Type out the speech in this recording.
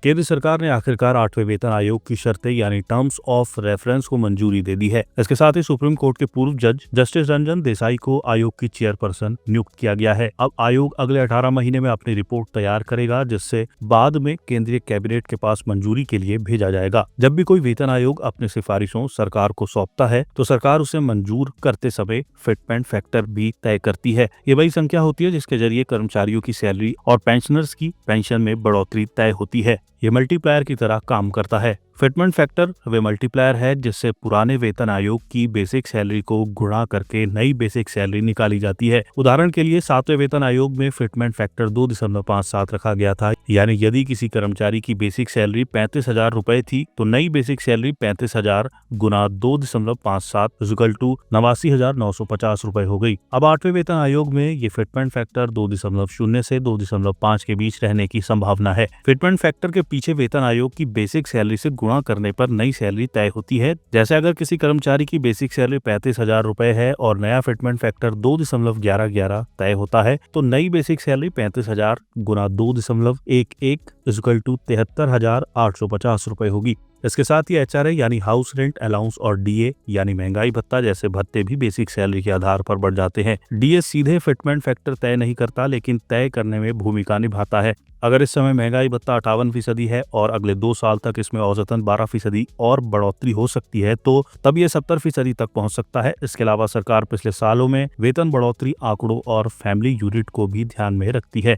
केंद्र सरकार ने आखिरकार 8वें वेतन आयोग की शर्तें यानी टर्म्स ऑफ रेफरेंस को मंजूरी दे दी है। इसके साथ ही सुप्रीम कोर्ट के पूर्व जज जस्टिस रंजन देसाई को आयोग की चेयरपर्सन नियुक्त किया गया है। अब आयोग अगले 18 महीने में अपनी रिपोर्ट तैयार करेगा, जिससे बाद में केंद्रीय कैबिनेट के पास मंजूरी के लिए भेजा जाएगा। जब भी कोई वेतन आयोग अपनी सिफारिशों सरकार को सौंपता है तो सरकार उसे मंजूर करते समय फिटमेंट फैक्टर भी तय करती है। ये वही संख्या होती है जिसके जरिए कर्मचारियों की सैलरी और पेंशनर्स की पेंशन में बढ़ोतरी तय होती है। ये मल्टीप्लायर की तरह काम करता है। फिटमेंट फैक्टर वे मल्टीप्लायर है जिससे पुराने वेतन आयोग की बेसिक सैलरी को गुणा करके नई बेसिक सैलरी निकाली जाती है। उदाहरण के लिए 7वें वेतन आयोग में फिटमेंट फैक्टर 2.57 रखा गया था, यानी यदि किसी कर्मचारी की बेसिक सैलरी 35,000 रुपए थी तो नई बेसिक सैलरी 35,000 गुना 2.57 89,950 रुपए हो गई। अब 8वें वेतन आयोग में ये फिटमेंट फैक्टर 2.0 से 2.5 के बीच रहने की संभावना है। फिटमेंट फैक्टर के पीछे वेतन आयोग की बेसिक सैलरी से गुणा करने पर नई सैलरी तय होती है। जैसे अगर किसी कर्मचारी की बेसिक सैलरी 35,000 रुपए है और नया फिटमेंट फैक्टर 2.11 तय होता है तो नई बेसिक सैलरी 35,000 गुना 2.11 73,850 रुपए होगी। इसके साथ ही एचआरए यानी हाउस रेंट अलाउंस और डीए यानी महंगाई भत्ता जैसे भत्ते भी बेसिक सैलरी के आधार पर बढ़ जाते हैं। डीए सीधे फिटमेंट फैक्टर तय नहीं करता, लेकिन तय करने में भूमिका निभाता है। अगर इस समय महंगाई भत्ता 58% है और अगले 2 साल तक इसमें औसतन 12% और बढ़ोतरी हो सकती है तो तब ये 70% तक पहुंच सकता है। इसके अलावा सरकार पिछले सालों में वेतन बढ़ोतरी आंकड़ों और फैमिली यूनिट को भी ध्यान में रखती है।